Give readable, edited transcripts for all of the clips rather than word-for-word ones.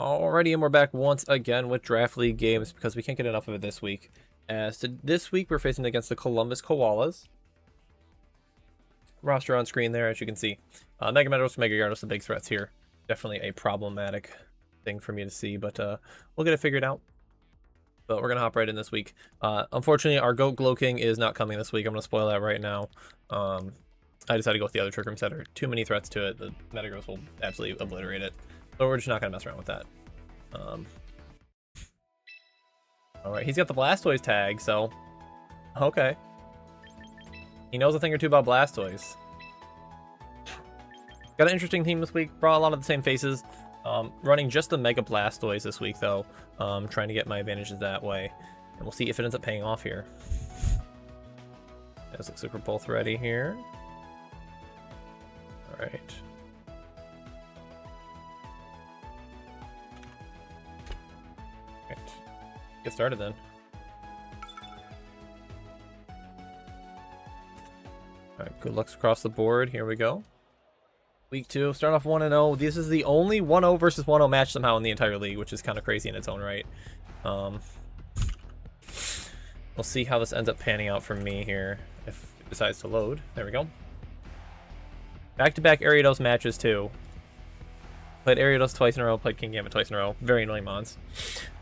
Alrighty, and we're back once again with Draft League games because we can't get enough of it this week. So this week we're facing against the Columbus Koalas. Roster on screen there, as you can see. Mega Meadows, Mega Gyarados, the big threats here. Definitely a problematic thing for me to see, but we'll get it figured out. But we're going to hop right in this week. Unfortunately, our GOAT Glow King is not coming this week. I'm going to spoil that right now. I decided to go with the other Trick Room setter. Too many threats to it. The Metagross will absolutely obliterate it. So we're just not going to mess around with that. Alright, he's got the Blastoise tag, so... Okay. He knows a thing or two about Blastoise. Got an interesting team this week. Brought a lot of the same faces. Running just the Mega Blastoise this week, though. Trying to get my advantages that way. And we'll see if it ends up paying off here. It looks like we're both ready here. Alright. Get started then. Alright, good lucks across the board. Here we go. Week 2, start off 1-0. This is the only 1-0 versus 1-0 match somehow in the entire league, which is kind of crazy in its own right. We'll see how this ends up panning out for me here, if it decides to load. There we go. Back-to-back Ariados matches, too. Played Ariados twice in a row, played Kingambit twice in a row. Very annoying mons.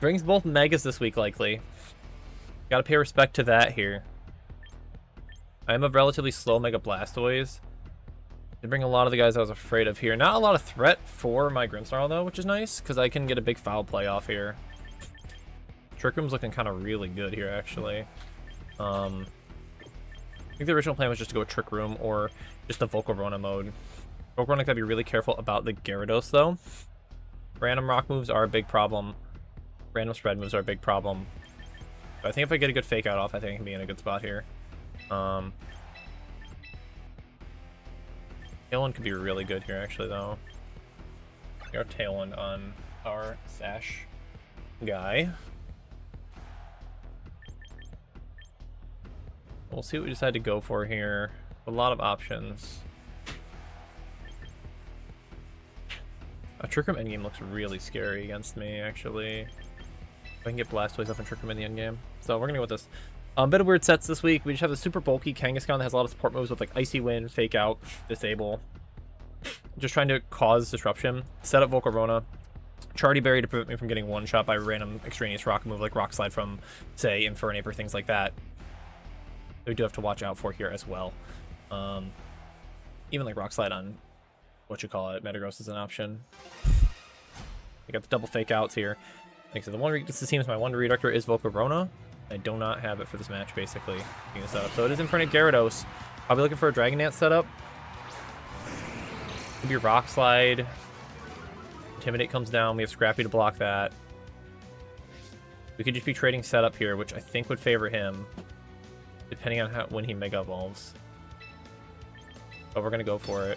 Brings both Megas this week, likely. Gotta pay respect to that here. I am a relatively slow Mega Blastoise. They bring a lot of the guys I was afraid of here. Not a lot of threat for my Grimmsnarl, though, which is nice, because I can get a big foul play off here. Trick Room's looking kind of really good here, actually. I think the original plan was just to go with Trick Room or just the Volcarona mode. Volcarona gotta be really careful about the Gyarados, though. Random rock moves are a big problem. Random spread moves are a big problem. But I think if I get a good fake out off, I think I can be in a good spot here. Tailwind could be really good here, actually, though. We are Tailwind on our Sash guy. We'll see what we decide to go for here. A lot of options. A Trick Room endgame looks really scary against me, actually. I can get Blastoise up and Trick Room in the endgame. So we're gonna go with this. Bit of weird sets this week. We just have the super bulky Kangaskhan that has a lot of support moves with like Icy Wind, Fake Out, Disable. Just trying to cause disruption. Set up Volcarona. Chardy Berry to prevent me from getting one shot by random extraneous rock move like Rock Slide from, say, Infernape or things like that. We do have to watch out for here as well. Even like Rock Slide on Metagross is an option. We got the double Fake Outs here. Like I said, the one weakness this team is my one Reductor is Volcarona. I do not have it for this match, basically. So it is Infernape Gyarados. Probably looking for a Dragon Dance setup. Could be Rock Slide. Intimidate comes down. We have Scrappy to block that. We could just be trading setup here, which I think would favor him, depending on when he Mega Evolves. But we're going to go for it.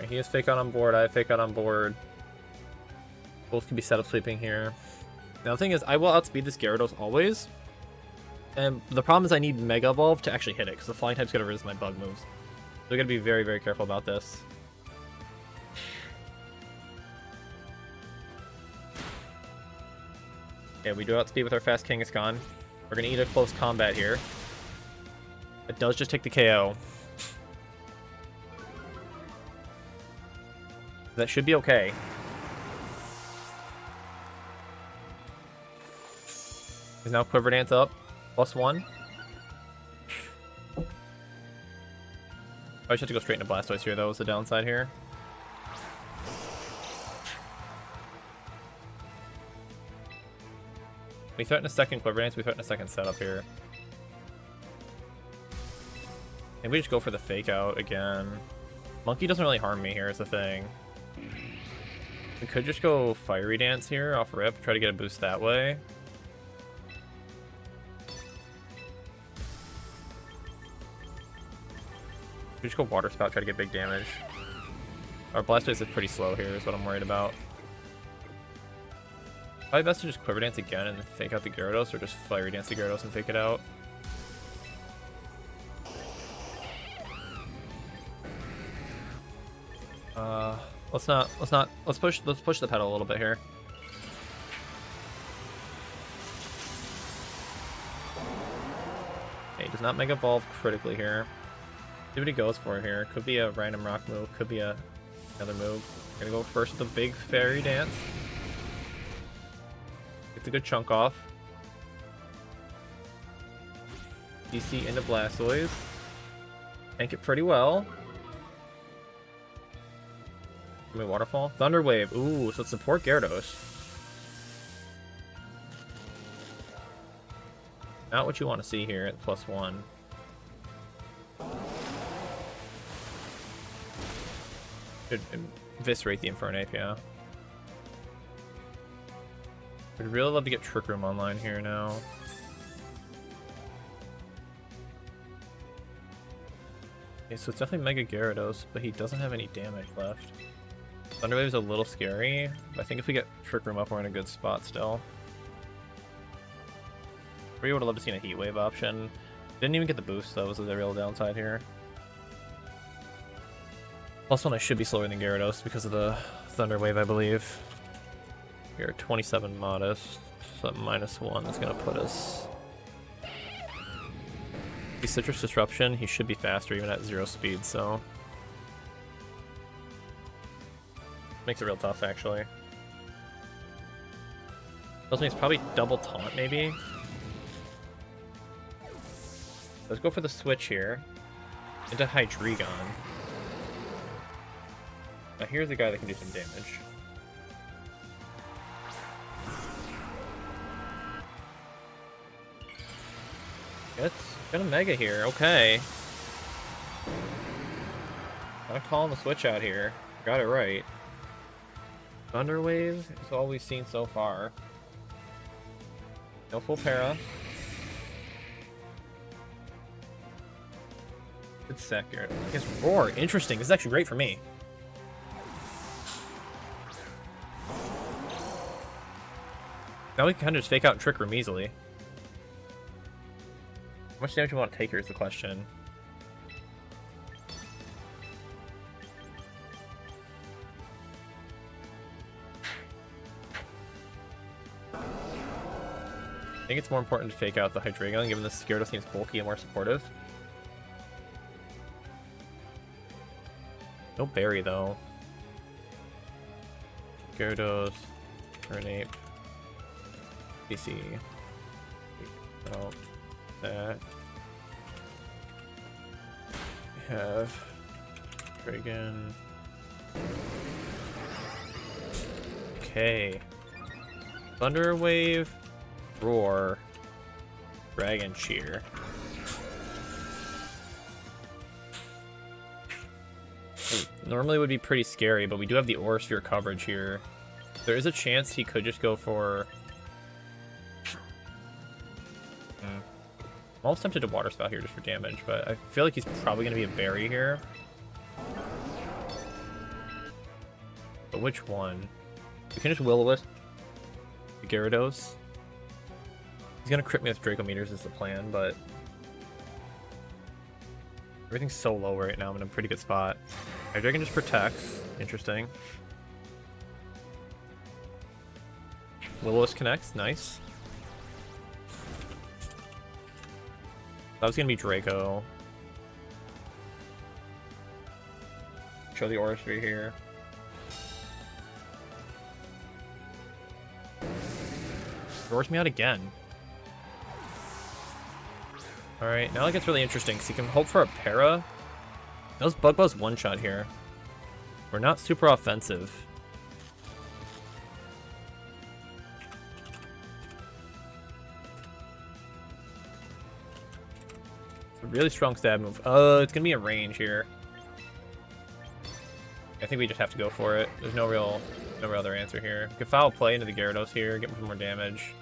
He has Fake Out on board, I have Fake Out on board. Both can be set up sweeping here. Now the thing is, I will outspeed this Gyarados always. And the problem is I need Mega Evolve to actually hit it, because the Flying type's going to resist my bug moves. So we got to be very, very careful about this. Okay, we do outspeed with our fast Kangaskhan. We're going to eat a close combat here. It does just take the KO. That should be okay. Is now Quiver Dance up. +1. I just have to go straight into Blastoise here, though, is the downside here. We threaten a second Quiver Dance, we threaten a second setup here. Maybe we just go for the Fake Out again. Monkey doesn't really harm me here, is the thing. We could just go Fiery Dance here off rip, try to get a boost that way. We just go Water Spout, try to get big damage. Our Blastoise is pretty slow here, is what I'm worried about. Probably best to just Quiver Dance again and fake out the Gyarados, or just Fiery Dance the Gyarados and fake it out. Let's push the pedal a little bit here. Okay, he does not Mega Evolve critically here. See what he goes for here. Could be a random rock move, could be another move. We're gonna go first with a big Fairy Dance. Gets a good chunk off. DC into Blastoise. Tank it pretty well. Give me Waterfall. Thunder Wave. Ooh, so it's support Gyarados. Not what you want to see here at +1. Should eviscerate the Infernape, yeah. I'd really love to get Trick Room online here now. Okay, so it's definitely Mega Gyarados, but he doesn't have any damage left. Thunder Wave is a little scary, but I think if we get Trick Room up, we're in a good spot still. Really would have loved to see a Heat Wave option. Didn't even get the boost, though, was the real downside here. +1, I should be slower than Gyarados because of the Thunder Wave, I believe. We are 27 modest, so -1 is going to put us... The Citrus Disruption, he should be faster even at 0 speed, so... Makes it real tough, actually. Tells me it's probably double Taunt, maybe? Let's go for the switch here. Into Hydreigon. Now here's a guy that can do some damage. It's gonna Mega here, okay. I'm calling the switch out here. Got it right. Thunder Wave is all we've seen so far. No full para. Good sack here. I guess Roar. Interesting. This is actually great for me. Now we can kind of just fake out and Trick Room easily. How much damage do you want to take here is the question. I think it's more important to fake out the Hydreigon, given this Gyarados seems bulky and more supportive. No Berry, though. Gyarados, Infernape, DC. Oh, that. We have Dragon. Okay. Thunder Wave, Roar, Dragon Cheer. Normally would be pretty scary, but we do have the Aura Sphere coverage here. There is a chance he could just go for... I'm almost tempted to Water Spout here just for damage, but I feel like he's probably going to be a Berry here. But which one? We can just Will-O-Wisp the Gyarados. He's going to crit me with Draco Meters is the plan, but... Everything's so low right now, I'm in a pretty good spot. Hydreigon just protects. Interesting. Will-O-Wisp connects. Nice. That was gonna be Draco. Show the Aura Sphere here. Roars me out again. Alright, now it gets really interesting, because he can hope for a para. Those Bug Buzz one-shot here. We're not super offensive. It's a really strong stab move. It's gonna be a range here. I think we just have to go for it. There's no real other answer here. We could foul play into the Gyarados here, get more damage.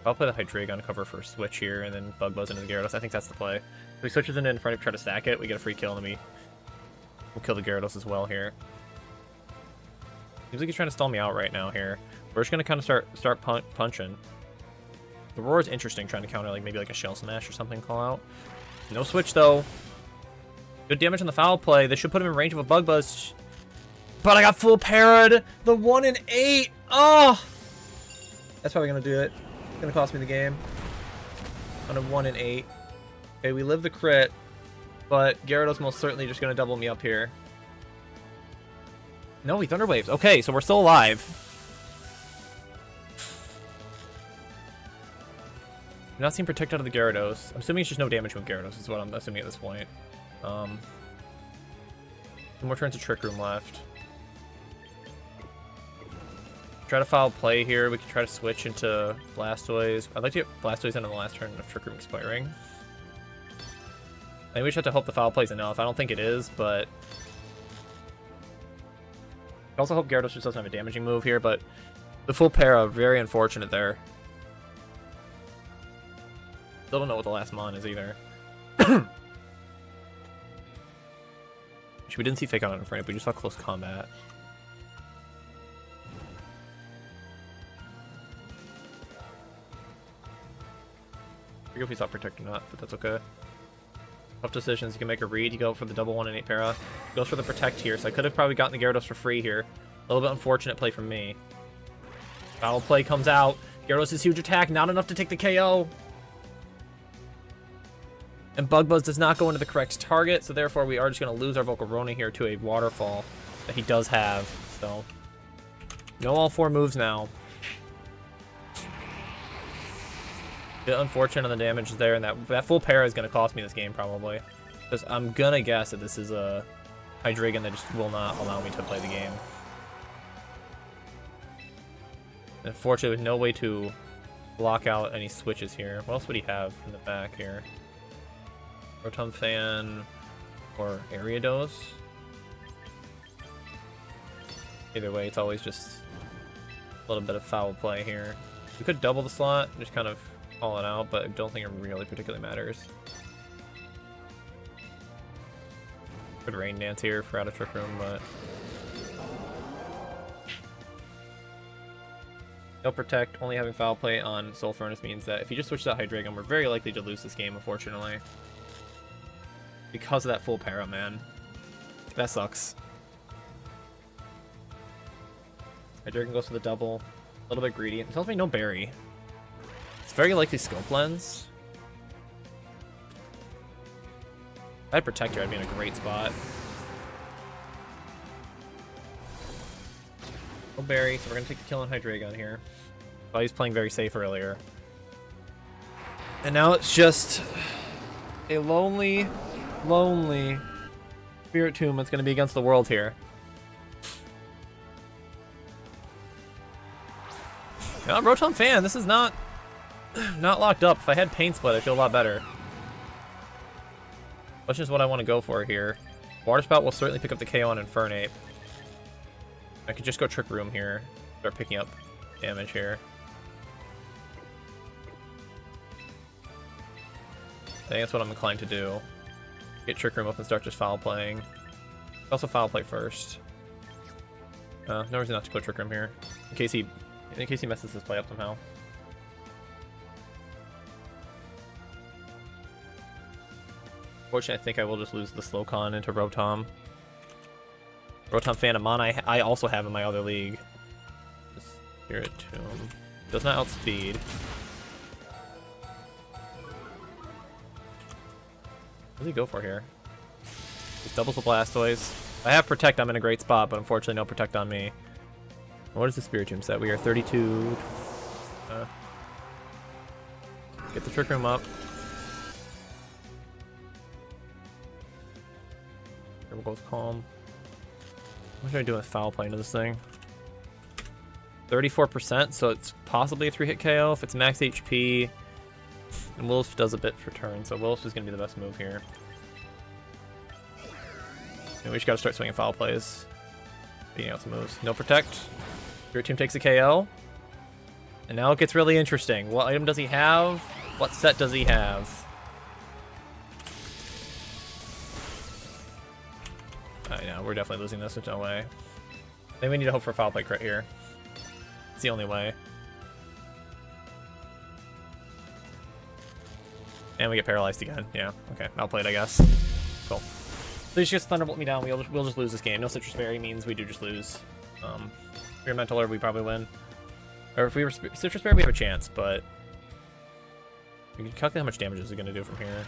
I'll play the Hydreigon cover for a switch here, and then Bug Buzz into the Gyarados. I think that's the play. If he switches into Infernape, try to stack it, we get a free kill, and then we'll kill the Gyarados as well here. Seems like he's trying to stall me out right now here. We're just gonna kind of start punching. The roar is interesting, trying to counter like maybe like a shell smash or something. Call out. No switch though. Good damage on the foul play. This should put him in range of a bug buzz. But I got full parried. The 1 in 8. Oh, that's probably gonna do it. It's gonna cost me the game. On a 1 in 8. Okay, we live the crit, but Gyarados most certainly just gonna double me up here. No, he Thunder Waves. Okay, so we're still alive. I'm not seeing Protect out of the Gyarados. I'm assuming it's just no damage from Gyarados is what I'm assuming at this point. Two more turns of Trick Room left. Try to foul play here. We can try to switch into Blastoise. I'd like to get Blastoise in on the last turn of Trick Room expiring. I think we just have to hope the foul play's enough. I don't think it is, but... I also hope Gyarados just doesn't have a damaging move here, but the full para, very unfortunate there. Still don't know what the last mon is either. Which we didn't see Fake Out in front of, we just saw Close Combat. I forget if he saw Protect or not, but that's okay. Tough decisions. You can make a read. You go for the double 1 in 8 para. Goes for the Protect here, so I could have probably gotten the Gyarados for free here. A little bit unfortunate play from me. Foul play comes out. Gyarados' huge attack, not enough to take the KO. And Bug Buzz does not go into the correct target, so therefore we are just going to lose our Volcarona here to a Waterfall that he does have. So, no all 4 moves now. Bit unfortunate on the damage there, and that full para is going to cost me this game probably. Because I'm going to guess that this is a Hydreigon that just will not allow me to play the game. Unfortunately, with no way to block out any switches here. What else would he have in the back here? Rotom Fan or Ariados? Either way, it's always just a little bit of foul play here. We could double the slot, just kind of call it out, but I don't think it really particularly matters. Could Rain Dance here for out of Trick Room, but... No Protect, only having foul play on Soul Furnace means that if you just switch out Hydreigon, we're very likely to lose this game, unfortunately. Because of that full para, man. That sucks. Hydreigon goes for the double. A little bit greedy. It tells me no berry. It's very likely Scope Lens. If I had Protector, I'd be in a great spot. No berry, so we're going to take the kill on Hydreigon here. While he's playing very safe earlier. And now it's just a lonely Spirit Tomb that's going to be against the world here. Now, Rotom Fan, this is not locked up. If I had Pain Split, I'd feel a lot better. Question is what I want to go for here. Water Spout will certainly pick up the KO on Infernape. I could just go Trick Room here. Start picking up damage here. I think that's what I'm inclined to do. Get Trick Room up and start just foul playing. Also foul play first. No reason not to go Trick Room here. In case he messes this play up somehow. Fortunately, I think I will just lose the Slowcon into Rotom. Rotom Phantomon I also have in my other league. Spirit Tomb. Does not outspeed. What does he go for here? He doubles the Blastoise. If I have Protect, I'm in a great spot, but unfortunately no Protect on me. What is the Spirit Tomb set? We are 32. Get the Trick Room up. Here we'll go with Calm. What should I do with foul play into this thing? 34%, so it's possibly a 3-hit KO if it's max HP. And Willis does a bit for turn, so Willis is going to be the best move here. And we just got to start swinging foul plays. Beating out some moves. No Protect. Your team takes a KO. And now it gets really interesting. What item does he have? What set does he have? I know, we're definitely losing this, there's no way. Then we need to hope for a foul play crit here. It's the only way. And we get paralyzed again. Yeah, okay. Outplayed, I guess. Cool. Please just Thunderbolt me down. We'll just lose this game. No Citrus Berry means we do just lose. If we were Mental Herb, we probably win. Or if we were Citrus Berry, we have a chance, but... We can calculate how much damage is it going to do from here.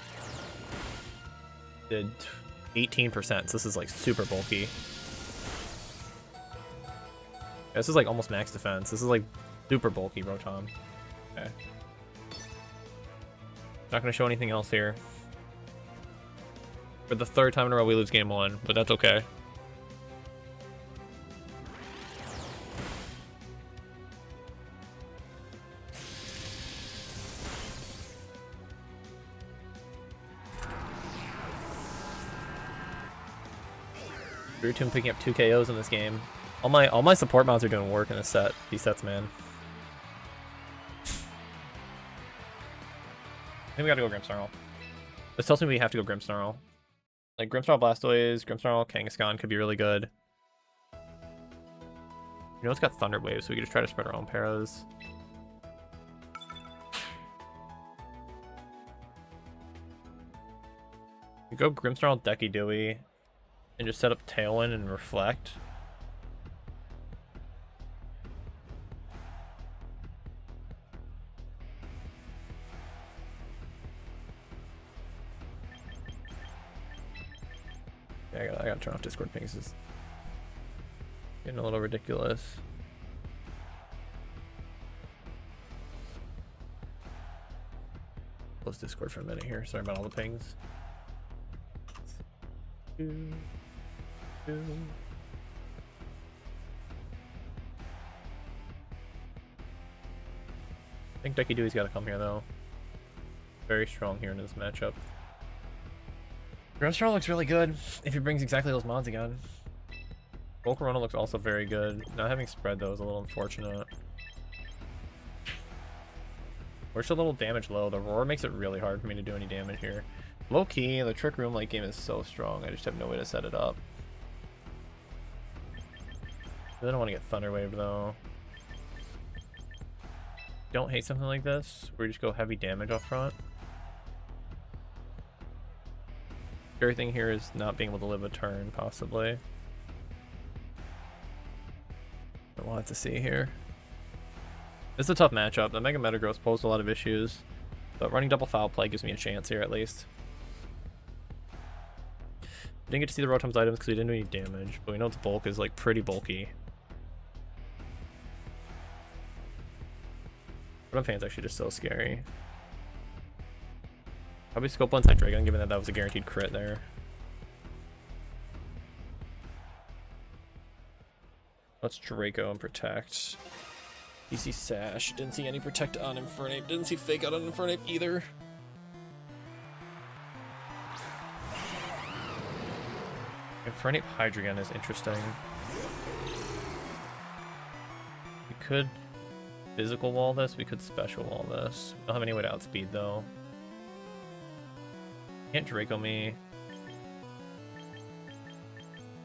Did 18%, so this is like super bulky. This is like almost max defense. This is like super bulky Rotom. Okay. Not going to show anything else here. For the third time in a row, we lose game 1, but that's okay. Rotom picking up 2 KOs in this game. All my support mods are doing work in this set. These sets, man. I think we gotta go Grimmsnarl. This tells me we have to go Grimmsnarl. Like, Grimmsnarl Blastoise, Grimmsnarl Kangaskhan could be really good. You know it's got Thunder Wave, so we can just try to spread our own paras. We go Grimmsnarl Decky Dewey and just set up Tailwind and Reflect. Yeah, I gotta turn off Discord pings. It's getting a little ridiculous. Close Discord for a minute here. Sorry about all the pings. I think Decky Dewey's got to come here though. Very strong here in this matchup. Grimmsnarl looks really good if he brings exactly those mods again. Volcarona looks also very good. Not having spread though is a little unfortunate. We're still a little damage low. The Roar makes it really hard for me to do any damage here. Low key, the Trick Room late game is so strong. I just have no way to set it up. I don't want to get Thunder Wave though. Don't hate something like this where you just go heavy damage up front. Scary thing here is not being able to live a turn, possibly. But we'll have to see here. This is a tough matchup. The Mega Metagross posed a lot of issues, but running double foul play gives me a chance here at least. Didn't get to see the Rotom's items because we didn't do any damage, but we know its bulk is like pretty bulky. Rotom Fan's actually just so scary. Probably Scope Inside Dragon, given that that was a guaranteed crit there. Let's Draco and Protect. DC Sash. Didn't see any Protect on Infernape. Didn't see Fake Out on Infernape either. Infernape Hydreigon is interesting. We could physical wall this, we could special wall this. We don't have any way to outspeed though. Can't Draco me.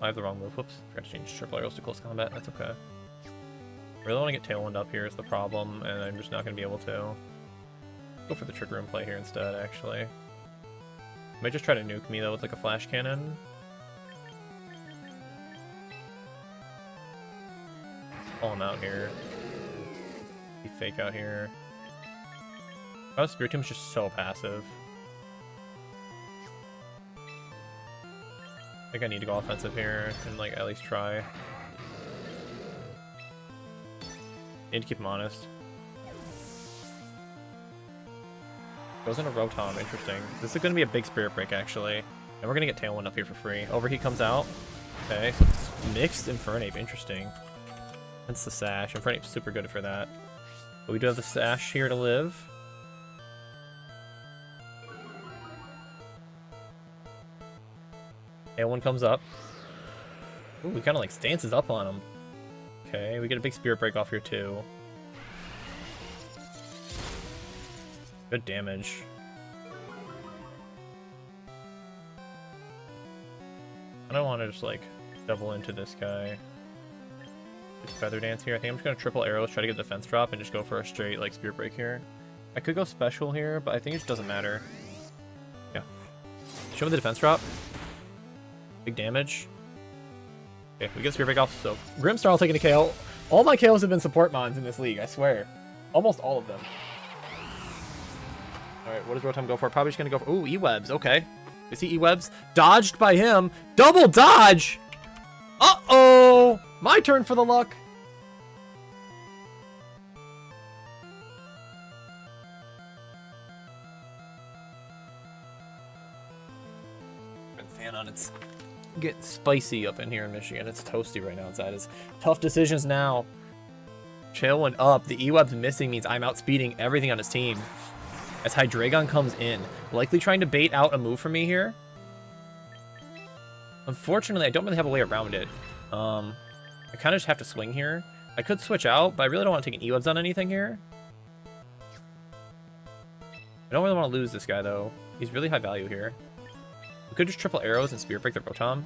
I have the wrong move. Whoops. Forgot to change triple arrows to close combat. That's okay. I really want to get Tailwind up here is the problem, and I'm just not going to be able to. Go for the Trick Room play here instead, actually. Might just try to nuke me though with like a Flash Cannon. Call him out here. He Fake Out here. Oh, Spirit Tomb's just so passive. I think I need to go offensive here and like at least try. Need to keep him honest. Goes into Rotom, interesting. This is going to be a big Spirit Break actually. And we're going to get Tailwind up here for free. Overheat comes out. Okay, so it's mixed Infernape, interesting. That's the Sash. Infernape's super good for that. But we do have the Sash here to live. Tailwind comes up. Ooh, we kind of like stances up on him. Okay, we get a big Spirit Break off here too. Good damage. I don't want to just like double into this guy. Feather Dance here. I think I'm just going to triple arrows, try to get defense drop, and just go for a straight, like, Spirit Break here. I could go special here, but I think it just doesn't matter. Yeah. Show me the defense drop. Big damage. Okay, we get Spirit Break off, so Grimmsnarl taking a KO. All my KOs have been support mons in this league, I swear. Almost all of them. Alright, what does Rotom go for? Probably just going to go for... Ooh, E-Webs, okay. Is he E-Webs? Dodged by him. Double dodge! Uh-oh! My turn for the luck. Fan on, it's getting spicy up in here in Michigan. It's toasty right now outside. It's tough decisions now. Trail went up. The E-Web's missing means I'm outspeeding everything on his team. As Hydreigon comes in, likely trying to bait out a move for me here. Unfortunately, I don't really have a way around it. I kind of just have to swing here. I could switch out, but I really don't want to take an E-Webs on anything here. I don't really want to lose this guy, though. He's really high value here. We could just triple arrows and Spirit Break the Rotom.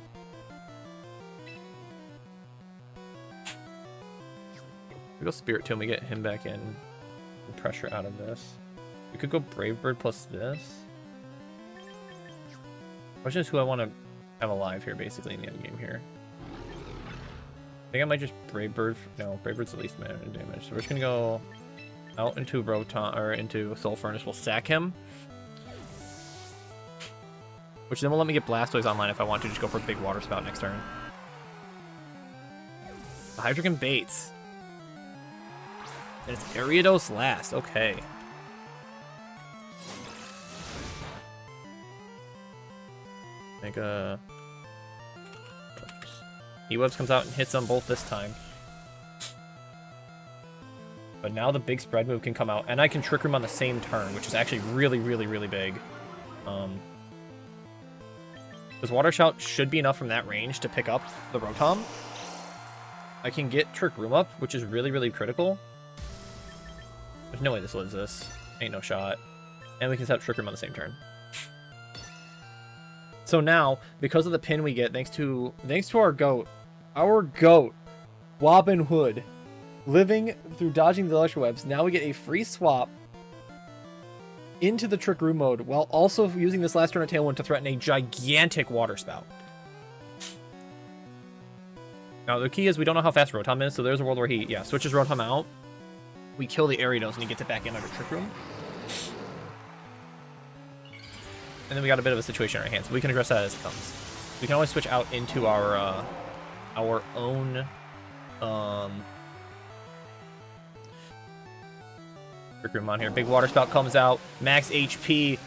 We go Spirit to him, we get him back in. Pressure out of this. We could go Brave Bird plus this. Question is who I want to have alive here, basically, in the end game here. I think I might just Brave Bird. No, Brave Bird's the least damage. So we're just gonna go out into Rotom or into Soul Furnace. We'll sack him, which then will let me get Blastoise online if I want to just go for a big Water Spout next turn. The Hydreigon baits. And it's Ariados last. Okay. Make a... E-Webs comes out and hits them both this time. But now the big spread move can come out, and I can Trick Room on the same turn, which is actually really, really, really big. Because Water Shout should be enough from that range to pick up the Rotom. I can get Trick Room up, which is really, really critical. There's no way this lives this. Ain't no shot. And we can set up Trick Room on the same turn. So now, because of the pin we get, thanks to our goat, Wobbin Hood, living through dodging the Electro Webs, now we get a free swap into the Trick Room mode, while also using this last turn of Tailwind to threaten a gigantic Water Spout. Now, the key is we don't know how fast Rotom is, so there's a world where he, switches Rotom out. We kill the Ariados, and he gets it back in under Trick Room. And then we got a bit of a situation in our hands. We can address that as it comes. We can always switch out into our own Trick Room on here. Big Water Spout comes out. Max HP.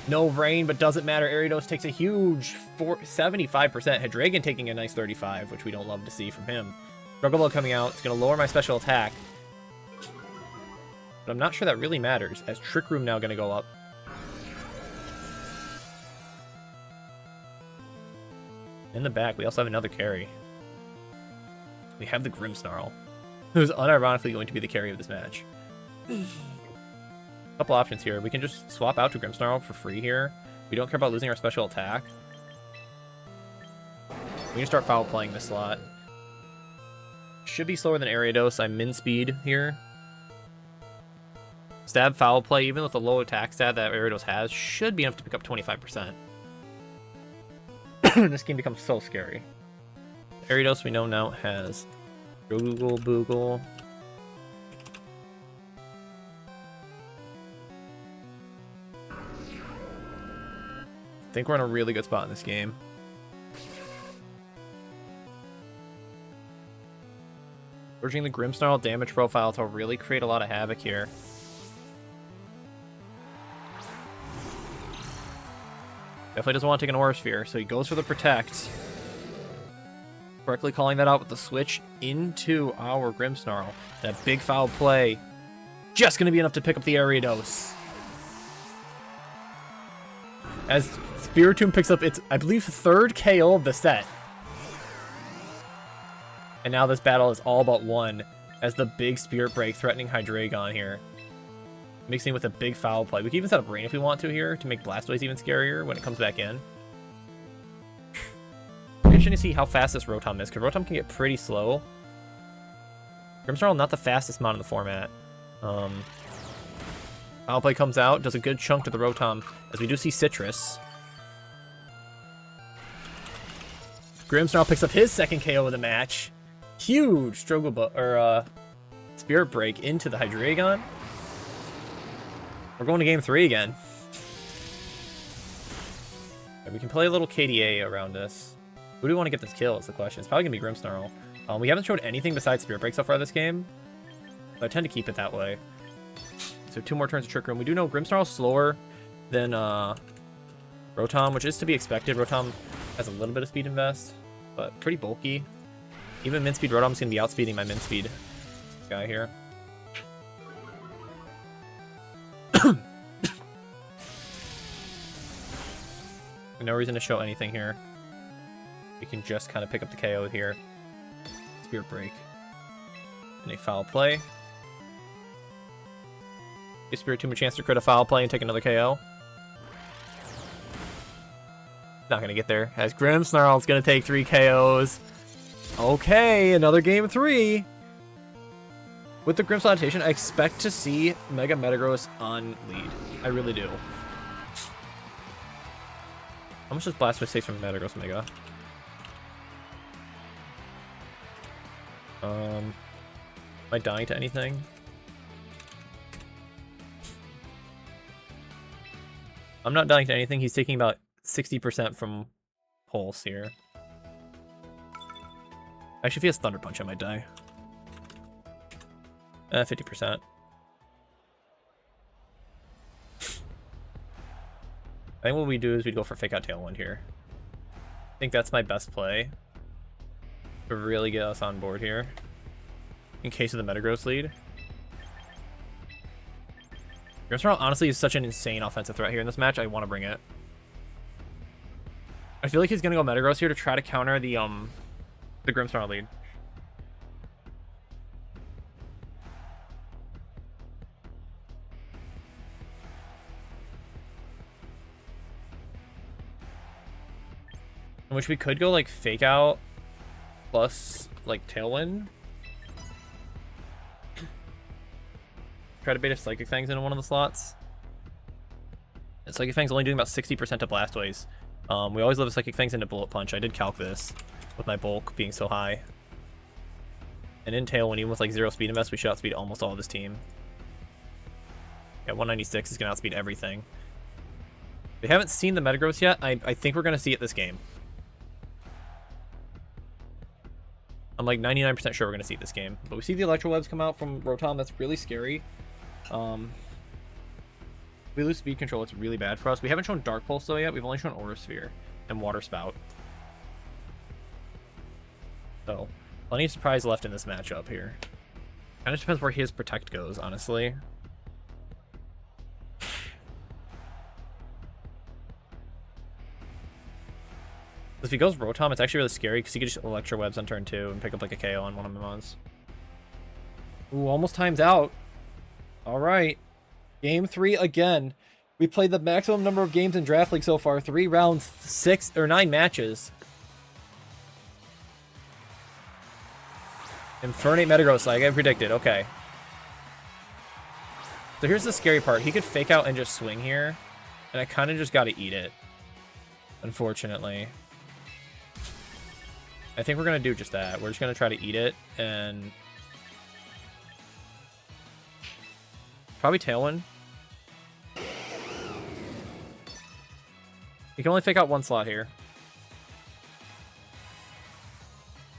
No rain, but doesn't matter. Ariados takes a huge 75%. Hydreigon taking a nice 35, which we don't love to see from him. Rugalo coming out. It's going to lower my special attack. But I'm not sure that really matters, as Trick Room now going to go up. In the back, we also have another carry. We have the Grimmsnarl, who's unironically going to be the carry of this match. Couple options here. We can just swap out to Grimmsnarl for free here. We don't care about losing our special attack. We can start foul playing this slot. Should be slower than Ariados. I'm min speed here. Stab foul play, even with the low attack stat that Ariados has, should be enough to pick up 25%. This game becomes so scary. Ariados, we know now, has Boogle. I think we're in a really good spot in this game. Urging the Grimmsnarl damage profile to really create a lot of havoc here. Definitely doesn't want to take an Aura Sphere, so he goes for the Protect. Correctly calling that out with the switch into our Grimmsnarl. That big foul play, just going to be enough to pick up the Ariados. As Spiritomb picks up its, I believe, third KO of the set. And now this battle is all but won, as the big Spirit Break threatening Hydreigon here. Mixing with a big foul play. We can even set up Rain if we want to here to make Blastoise even scarier when it comes back in. Interesting to see how fast this Rotom is, because Rotom can get pretty slow. Grimmsnarl not the fastest mod in the format. Foul Play comes out, does a good chunk to the Rotom, as we do see Citrus. Grimmsnarl picks up his second KO of the match. Huge Spirit Break into the Hydreigon. We're going to game 3 again. We can play a little KDA around this. Who do we want to get this kill is the question. It's probably going to be Grimmsnarl. We haven't showed anything besides Spirit Break so far this game. So I tend to keep it that way. So 2 more turns of Trick Room. We do know Grimmsnarl's slower than Rotom, which is to be expected. Rotom has a little bit of speed invest, but pretty bulky. Even min speed Rotom's going to be outspeeding my min speed guy here. No reason to show anything here. We can just kind of pick up the KO here. Spirit Break. And a Foul Play. Give Spirit Tomb a chance to crit a Foul Play and take another KO. Not going to get there. As Grimmsnarl's going to take 3 KOs. Okay, another game 3. With the Grimmsnarl adaptation, I expect to see Mega Metagross on lead. I really do. How much does Blastoise take from Metagross Mega? Am I dying to anything? I'm not dying to anything. He's taking about 60% from Pulse here. Actually, if he has Thunder Punch, I might die. 50%. I think what we do is we go for Fake Out Tailwind here. I think that's my best play to really get us on board here. In case of the Metagross lead. Grimmsnarl honestly is such an insane offensive threat here in this match. I want to bring it. I feel like he's going to go Metagross here to try to counter the Grimmsnarl lead. In which we could go like Fake Out plus like Tailwind. Try to bait a Psychic Fangs into one of the slots. And Psychic Fangs only doing about 60% to Blastoise. We always love a Psychic Fangs into Bullet Punch. I did calc this with my bulk being so high. And in Tailwind, even with like 0 speed invest, we should outspeed almost all of his team. Yeah, 196 is going to outspeed everything. We haven't seen the Metagross yet. I think we're going to see it this game. I'm like 99% sure we're going to see this game. But we see the Electro Webs come out from Rotom. That's really scary. If we lose speed control, it's really bad for us. We haven't shown Dark Pulse though yet. We've only shown Aura Sphere and Water Spout. So, plenty of surprise left in this matchup here. Kind of depends where his Protect goes, honestly. If he goes Rotom, it's actually really scary because he could just Electro Webs on turn 2 and pick up like a KO on one of my mons. Ooh, almost times out. Alright. Game 3 again. We played the maximum number of games in Draft League so far. 3 rounds, 6 or 9 matches. Infernape Metagross, like I predicted. Okay. So here's the scary part. He could Fake Out and just swing here. And I kind of just got to eat it. Unfortunately. I think we're going to do just that. We're just going to try to eat it and... probably Tailwind. He can only Fake Out 1 slot here.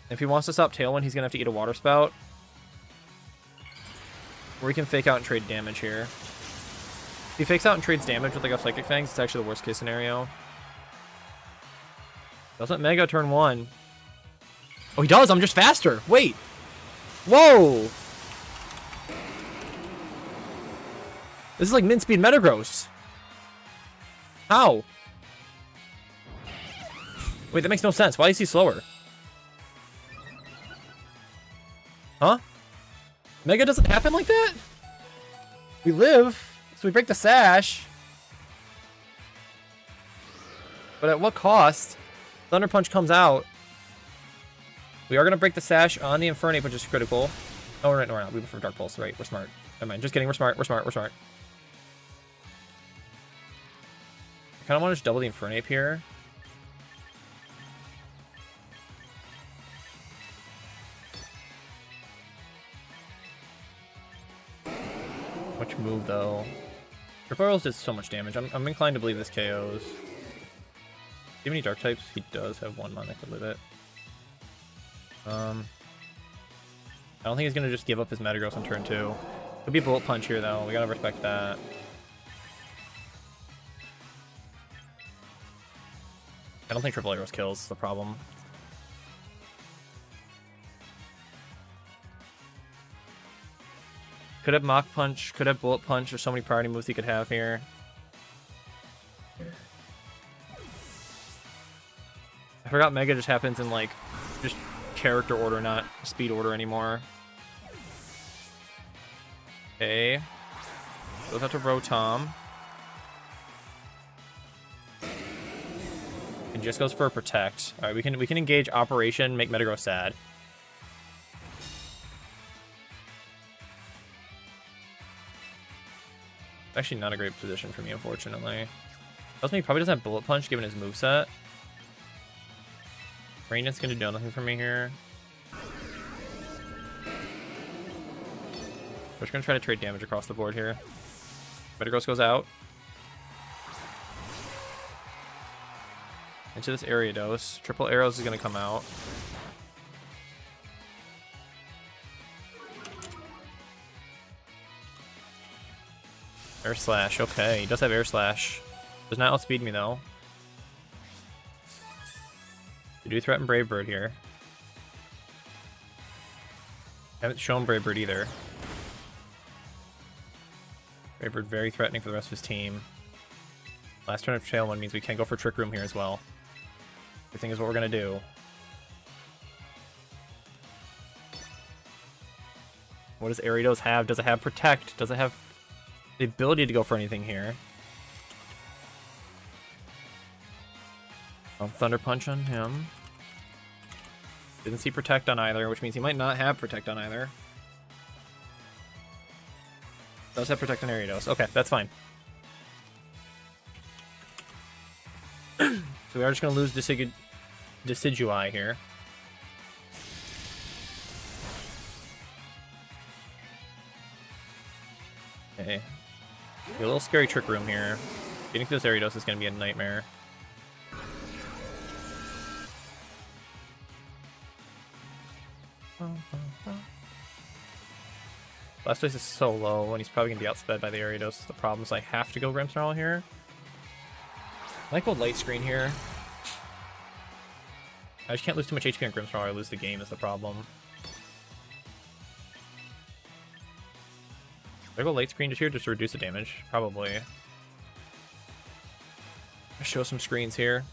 If he wants to stop Tailwind, he's going to have to eat a Water Spout. Or he can Fake Out and trade damage here. If he fakes out and trades damage with like a Psychic Fangs, it's actually the worst case scenario. Doesn't Mega turn 1. Oh, he does. I'm just faster. Wait. Whoa. This is like min speed Metagross. How? Wait, that makes no sense. Why is he slower? Huh? Mega doesn't happen like that? We live, so we break the Sash. But at what cost? Thunder Punch comes out. We are going to break the Sash on the Infernape, which is critical. Oh, right, no, we're not. We prefer Dark Pulse, right? We're smart. Never mind. Just kidding. We're smart. We're smart. We're smart. I kind of want to just double the Infernape here. Much move, though. Triple Arrows did so much damage. I'm inclined to believe this KOs. Do you have any Dark types? He does have one mon that could live it. I don't think he's going to just give up his Metagross on turn 2. Could be Bullet Punch here, though. We gotta respect that. I don't think Triple Arrows kills the problem. Could have Mach Punch, could have Bullet Punch. There's so many priority moves he could have here. I forgot Mega just happens in, like, just character order, not speed order anymore. Okay. Goes out to Rotom. And just goes for a Protect. Alright, we can engage Operation, make Metagross sad. Actually not a great position for me, unfortunately. Tells me he probably doesn't have Bullet Punch given his moveset. Rain Dance gonna do nothing for me here. We're just gonna try to trade damage across the board here. Metagross goes out. Into this Ariados. Triple Arrows is gonna come out. Air Slash, okay. He does have Air Slash. Does not outspeed me, though. We do threaten Brave Bird here. Haven't shown Brave Bird either. Brave Bird very threatening for the rest of his team. Last turn of Trail 1 means we can go for Trick Room here as well. Good thing is what we're going to do. What does Ariados have? Does it have Protect? Does it have the ability to go for anything here? Thunder Punch on him. Didn't see Protect on either, which means he might not have Protect on either. Does have Protect on Ariados. Okay, that's fine. So we are just going to lose Decidueye here. Okay. A little scary Trick Room here. Getting through this Ariados is going to be a nightmare. Blastoise is so low, and he's probably going to be outsped by the Ariados. The problem is I have to go Grimmsnarl here. I like Light Screen here. I just can't lose too much HP on Grimmsnarl or I lose the game is the problem. Do I go Light Screen just here just to reduce the damage? Probably. Show some screens here.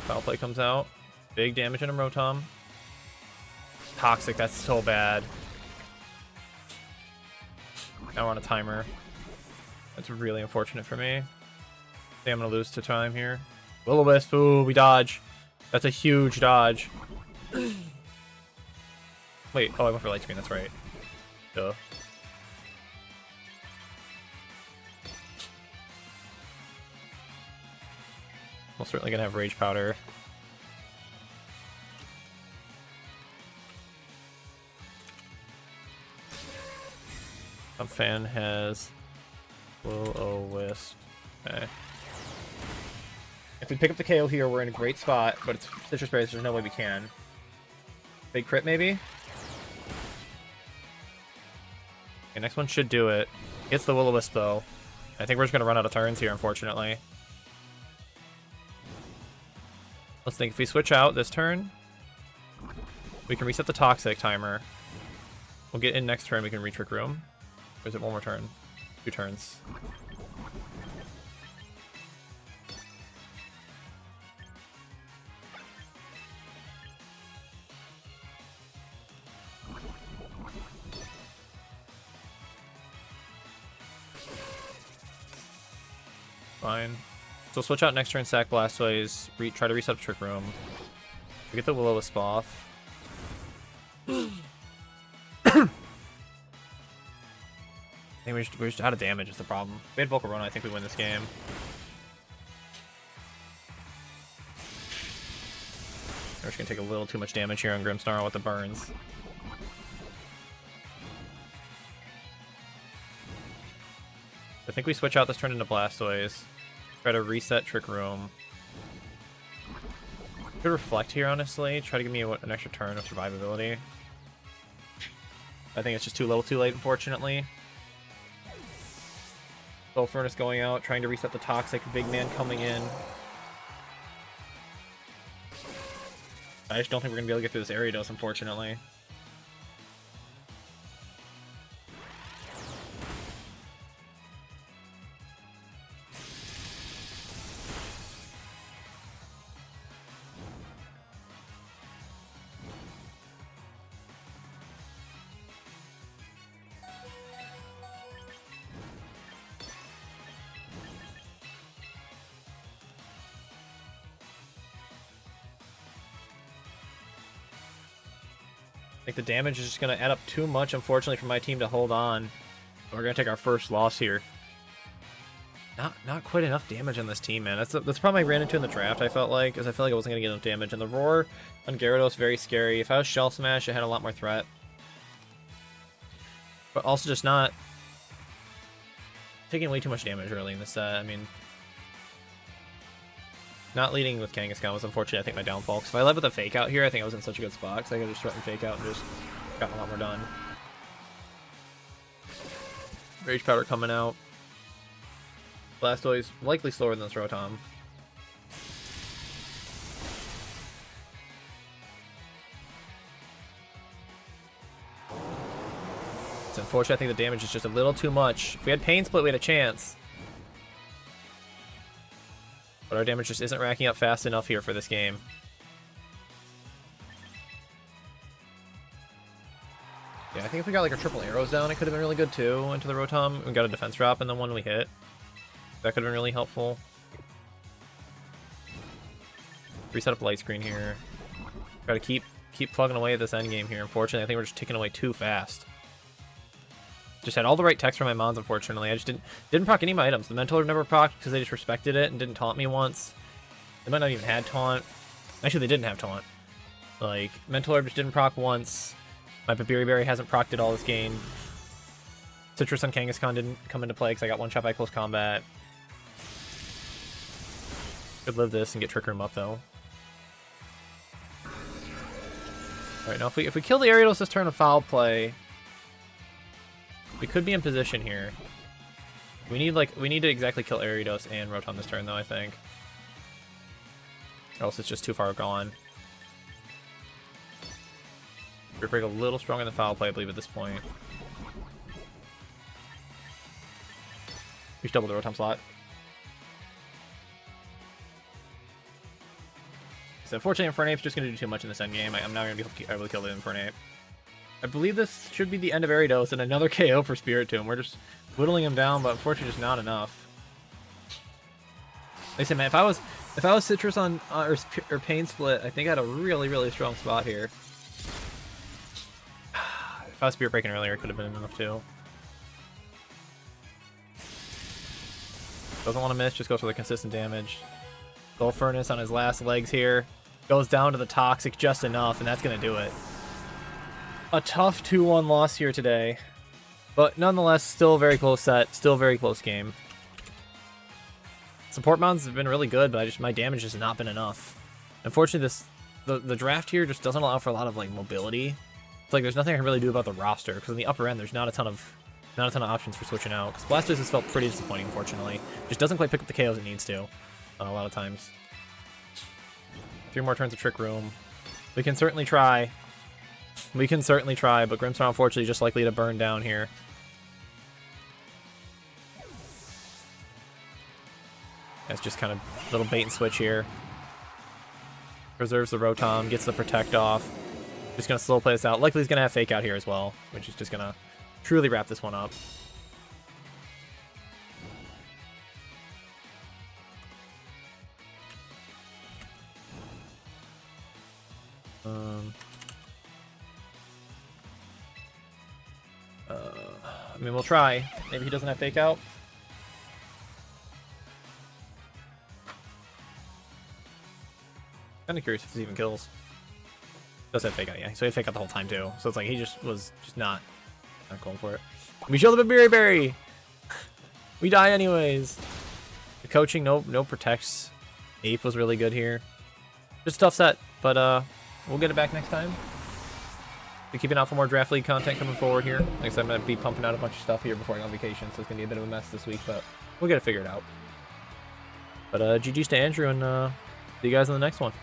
Foul Play comes out. Big damage in a Rotom. Toxic, that's so bad. Now we're on a timer. That's really unfortunate for me. I think I'm gonna lose to time here. Will-O-Wisp, ooh, we dodge. That's a huge dodge. Wait, oh, I went for Light Screen, that's right. Duh. We're certainly gonna have Rage Powder. Fan has Will-O-Wisp. Okay. If we pick up the KO here, we're in a great spot, but it's Citrus Berries, there's no way we can. Big crit, maybe? Okay, next one should do it. Gets the Will-O-Wisp, though. I think we're just gonna run out of turns here, unfortunately. Let's think, if we switch out this turn, we can reset the Toxic timer. We'll get in next turn, we can re-Trick Room. Or is it one more turn? 2 turns. fine. So switch out next turn, sack Blastoise, try to reset up Trick Room. We get the Will-O-Wisp off. I think we're just out of damage is the problem. If we had Volcarona, I think we win this game. We're just gonna take a little too much damage here on Grimmsnarl with the burns. I think we switch out this turn into Blastoise. Try to reset Trick Room. Could reflect here, honestly. Try to give me an extra turn of survivability. I think it's just too little too late, unfortunately. Soul Furnace going out, trying to reset the Toxic. Big Man coming in. I just don't think we're going to be able to get through this Ariados, unfortunately. I think the damage is just going to add up too much, unfortunately, for my team to hold on. We're going to take our first loss here. Not quite enough damage on this team, man. That's the problem I ran into in the draft, I felt like, is I felt like I wasn't going to get enough damage. And the Roar on Gyarados, very scary. If I was Shell Smash, it had a lot more threat. But also just not taking way too much damage early in this set. I mean, not leading with Kangaskhan was unfortunately, I think, my downfall. Because if I led with a Fake Out here, I think I was in such a good spot. Because I could just threaten Fake Out and just gotten a lot more done. Rage Powder coming out. Blastoise likely slower than this Rotom. It's unfortunate. I think the damage is just a little too much. If we had Pain Split, we had a chance. But our damage just isn't racking up fast enough here for this game. Yeah, I think if we got like our triple arrows down, it could have been really good too into the Rotom. We got a defense drop in the one we hit. That could have been really helpful. Reset up light screen here. Gotta keep plugging away at this end game here. Unfortunately, I think we're just ticking away too fast. Just had all the right text for my mons, unfortunately. I just didn't proc any of my items. The Mentor never proc'd because they just respected it and didn't taunt me once. They might not even had taunt. Actually, they didn't have taunt. Like, Mentor just didn't proc once. My Babiri Berry hasn't proc'd it all this game. Citrus on Kangaskhan didn't come into play because I got one shot by close combat. Could live this and get Trick Room up, though. Alright, now if we kill the Ariados this turn of foul play, we could be in position here. We need to exactly kill Ariados and Rotom this turn, though, I think. Or else it's just too far gone. We're break a little stronger than foul play, I believe, at this point. We should double the Rotom slot. So unfortunately, Infernape's just going to do too much in this endgame. I'm not going to be able to kill the Infernape. I believe this should be the end of Ariados and another KO for Spiritomb. We're just whittling him down, but unfortunately just not enough. Like I said, man, if I was Citrus on or Pain Split, I think I had a really strong spot here. If I was Spirit Breaking earlier, it could have been enough too. Doesn't want to miss, just goes for the consistent damage. Soul Furnace on his last legs here. Goes down to the Toxic just enough, and that's going to do it. A tough 2-1 loss here today. But nonetheless, still a very close set. Still a very close game. Support mounts have been really good, but my damage has not been enough. Unfortunately, the draft here just doesn't allow for a lot of like mobility. It's like there's nothing I can really do about the roster, because in the upper end, there's not a ton of options for switching out. Because Blastoise has felt pretty disappointing, unfortunately. Just doesn't quite pick up the KOs it needs to. A lot of times. 3 more turns of Trick Room. We can certainly try. We can certainly try, but Grimmsnarl unfortunately just likely to burn down here. That's just kind of a little bait and switch here. Preserves the Rotom, gets the Protect off. Just going to slow play this out. Likely he's going to have Fake Out here as well, which is just going to truly wrap this one up. I mean, we'll try. Maybe he doesn't have fake out. Kind of curious if he even kills. Does have fake out, yeah. So he had fake out the whole time too. So it's like he just was not going for it. We show them a berry berry. We die anyways. The coaching, no protects. Ape was really good here. Just a tough set, but we'll get it back next time. So keep an eye out for more Draft League content coming forward here. Like I said, I'm going to be pumping out a bunch of stuff here before I go on vacation, so it's going to be a bit of a mess this week, but we'll get it figured out. But GG's to Andrew, and see you guys in the next one.